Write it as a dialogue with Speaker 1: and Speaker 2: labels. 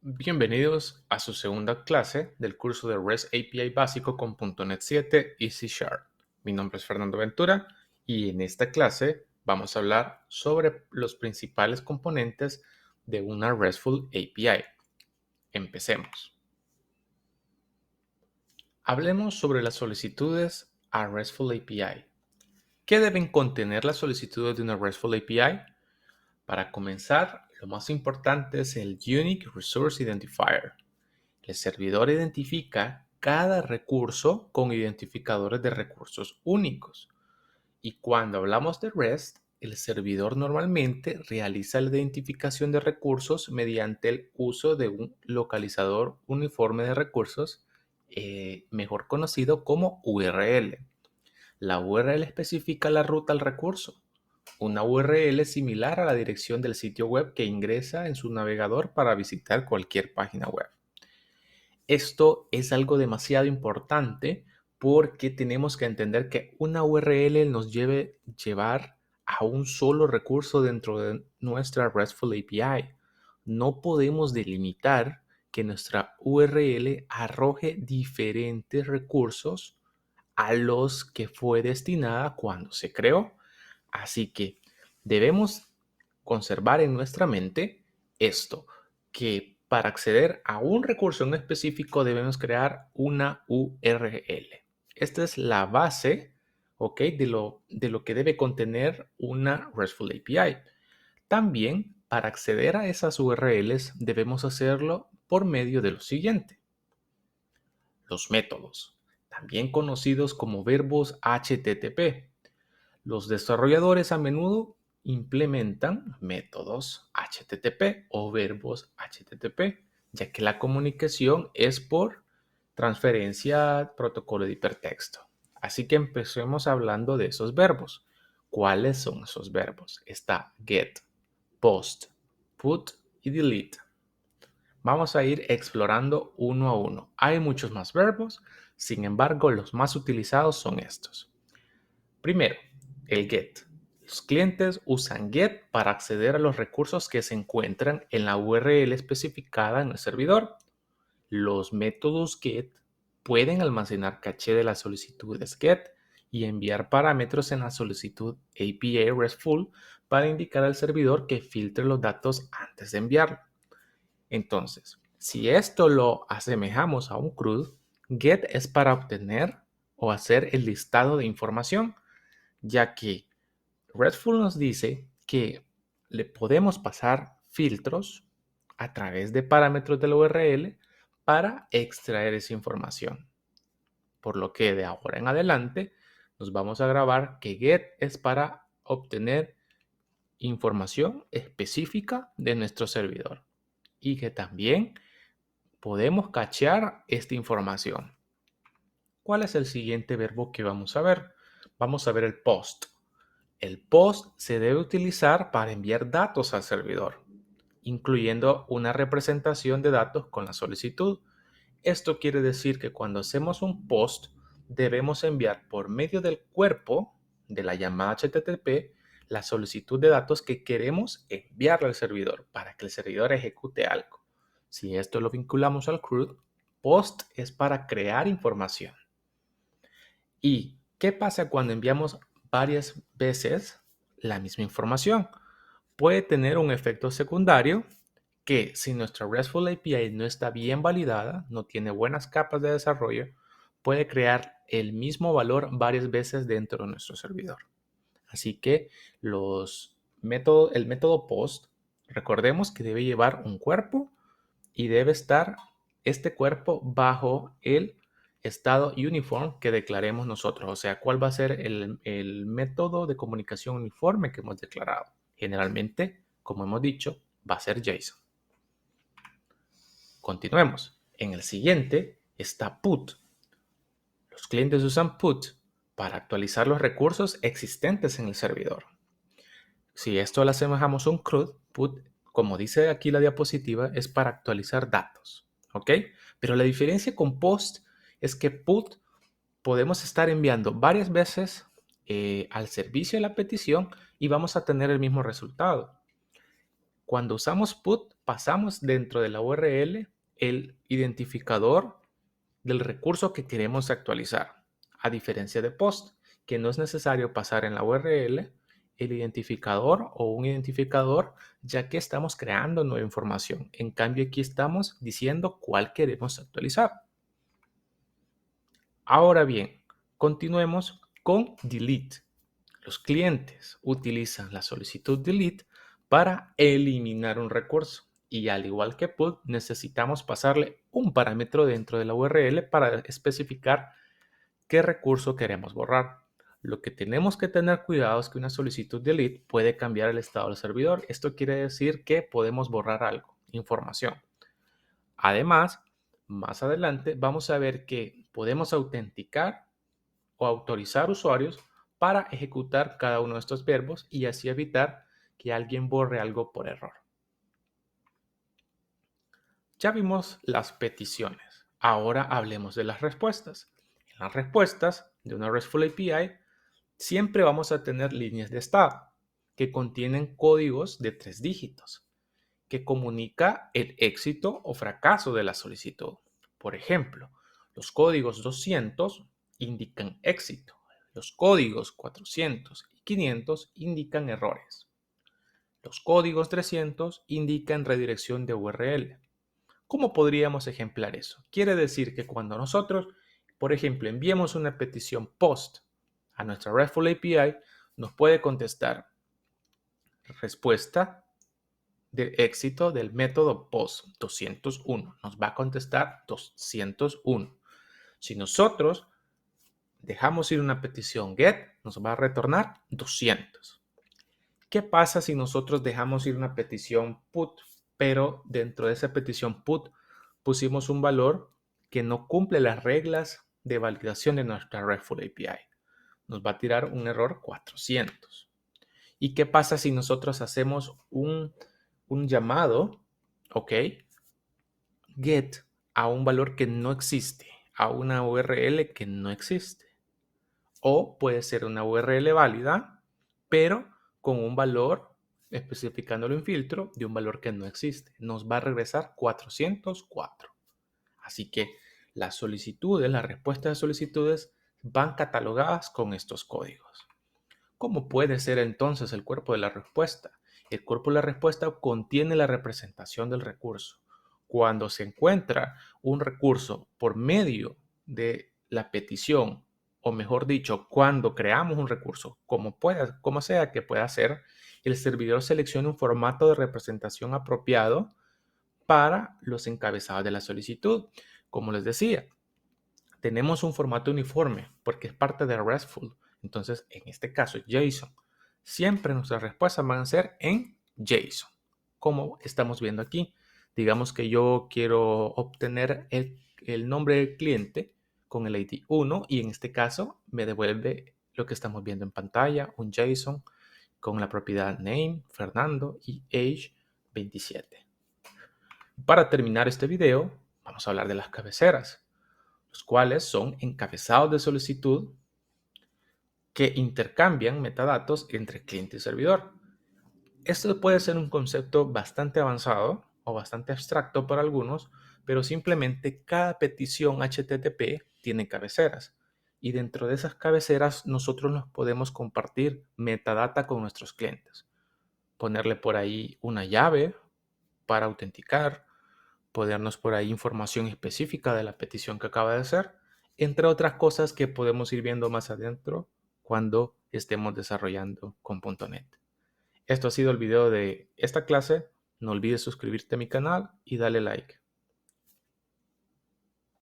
Speaker 1: Bienvenidos a su segunda clase del curso de REST API básico con .NET 7 y C Sharp. Mi nombre es Fernando Ventura y en esta clase vamos a hablar sobre los principales componentes de una RESTful API. Empecemos. Hablemos sobre las solicitudes a RESTful API. ¿Qué deben contener las solicitudes de una RESTful API? Para comenzar, lo más importante es el Unique Resource Identifier. El servidor identifica cada recurso con identificadores de recursos únicos. Y cuando hablamos de REST, el servidor normalmente realiza la identificación de recursos mediante el uso de un localizador uniforme de recursos, mejor conocido como URL. La URL especifica la ruta al recurso. Una URL es similar a la dirección del sitio web que ingresa en su navegador para visitar cualquier página web. Esto es algo demasiado importante porque tenemos que entender que una URL nos debe llevar a un solo recurso dentro de nuestra RESTful API. No podemos delimitar que nuestra URL arroje diferentes recursos a los que fue destinada cuando se creó. Así que debemos conservar en nuestra mente esto, que para acceder a un recurso en específico debemos crear una URL. Esta es la base, ¿ok? de lo que debe contener una RESTful API. También, para acceder a esas URLs debemos hacerlo por medio de lo siguiente. Los métodos, también conocidos como verbos HTTP. Los desarrolladores a menudo implementan métodos HTTP o verbos HTTP, ya que la comunicación es por transferencia protocolo de hipertexto. Así que empecemos hablando de esos verbos. ¿Cuáles son esos verbos? Está get, post, put y delete. Vamos a ir explorando uno a uno. Hay muchos más verbos, sin embargo, los más utilizados son estos. Primero, el get. Los clientes usan get para acceder a los recursos que se encuentran en la URL especificada en el servidor. Los métodos get pueden almacenar caché de las solicitudes get y enviar parámetros en la solicitud API RESTful para indicar al servidor que filtre los datos antes de enviarlo. Entonces, si esto lo asemejamos a un CRUD, get es para obtener o hacer el listado de información, ya que RESTful nos dice que le podemos pasar filtros a través de parámetros de la URL para extraer esa información. Por lo que de ahora en adelante nos vamos a grabar que get es para obtener información específica de nuestro servidor y que también podemos cachear esta información. ¿Cuál es el siguiente verbo que vamos a ver? Vamos a ver el post. El post se debe utilizar para enviar datos al servidor, incluyendo una representación de datos con la solicitud. Esto quiere decir que cuando hacemos un post, debemos enviar por medio del cuerpo de la llamada HTTP la solicitud de datos que queremos enviarle al servidor para que el servidor ejecute algo. Si esto lo vinculamos al CRUD, post es para crear información. ¿Y qué pasa cuando enviamos varias veces la misma información? Puede tener un efecto secundario que si nuestra RESTful API no está bien validada, no tiene buenas capas de desarrollo, puede crear el mismo valor varias veces dentro de nuestro servidor. Así que el método post, recordemos que debe llevar un cuerpo y debe estar este cuerpo bajo el estado uniform que declaremos nosotros. O sea, cuál va a ser el método de comunicación uniforme que hemos declarado. Generalmente, como hemos dicho, va a ser JSON. Continuemos. En el siguiente está put. Los clientes usan put para actualizar los recursos existentes en el servidor. Si esto lo asemejamos a un CRUD, put, como dice aquí la diapositiva, es para actualizar datos. ¿Ok? Pero la diferencia con post es que put podemos estar enviando varias veces al servicio de la petición y vamos a tener el mismo resultado. Cuando usamos put, pasamos dentro de la URL el identificador del recurso que queremos actualizar, a diferencia de post, que no es necesario pasar en la URL el identificador o un identificador, ya que estamos creando nueva información. En cambio, aquí estamos diciendo cuál queremos actualizar. Ahora bien, continuemos con delete. Los clientes utilizan la solicitud delete para eliminar un recurso y al igual que put necesitamos pasarle un parámetro dentro de la URL para especificar qué recurso queremos borrar. Lo que tenemos que tener cuidado es que una solicitud delete puede cambiar el estado del servidor. Esto quiere decir que podemos borrar algo, información. Además, más adelante vamos a ver que podemos autenticar o autorizar usuarios para ejecutar cada uno de estos verbos y así evitar que alguien borre algo por error. Ya vimos las peticiones. Ahora hablemos de las respuestas. En las respuestas de una RESTful API siempre vamos a tener líneas de estado que contienen códigos de 3 dígitos que comunica el éxito o fracaso de la solicitud. Por ejemplo, los códigos 200 indican éxito. Los códigos 400 y 500 indican errores. Los códigos 300 indican redirección de URL. ¿Cómo podríamos ejemplar eso? Quiere decir que cuando nosotros, por ejemplo, enviemos una petición POST a nuestra RESTful API, nos puede contestar respuesta de éxito del método POST 201. Nos va a contestar 201. Si nosotros dejamos ir una petición GET, nos va a retornar 200. ¿Qué pasa si nosotros dejamos ir una petición PUT, pero dentro de esa petición PUT pusimos un valor que no cumple las reglas de validación de nuestra RESTful API? Nos va a tirar un error 400. ¿Y qué pasa si nosotros hacemos un llamado, ok, get a un valor que no existe, a una URL que no existe? O puede ser una URL válida, pero con un valor, especificándolo en filtro, de un valor que no existe. Nos va a regresar 404. Así que las solicitudes, las respuestas de solicitudes van catalogadas con estos códigos. ¿Cómo puede ser entonces el cuerpo de la respuesta? El cuerpo de la respuesta contiene la representación del recurso. Cuando se encuentra un recurso por medio de la petición, o mejor dicho, cuando creamos un recurso, como sea que pueda ser, el servidor selecciona un formato de representación apropiado para los encabezados de la solicitud. Como les decía, tenemos un formato uniforme porque es parte de RESTful. Entonces, en este caso, JSON. Siempre nuestras respuestas van a ser en JSON, como estamos viendo aquí. Digamos que yo quiero obtener el nombre del cliente con el ID 1 y en este caso me devuelve lo que estamos viendo en pantalla, un JSON con la propiedad name, Fernando y age 27. Para terminar este video, vamos a hablar de las cabeceras, los cuales son encabezados de solicitud que intercambian metadatos entre cliente y servidor. Esto puede ser un concepto bastante avanzado o bastante abstracto para algunos, pero simplemente cada petición HTTP tiene cabeceras y dentro de esas cabeceras nosotros nos podemos compartir metadata con nuestros clientes. Ponerle por ahí una llave para autenticar, ponernos por ahí información específica de la petición que acaba de hacer, entre otras cosas que podemos ir viendo más adentro cuando estemos desarrollando con .NET. Esto ha sido el video de esta clase. No olvides suscribirte a mi canal y dale like.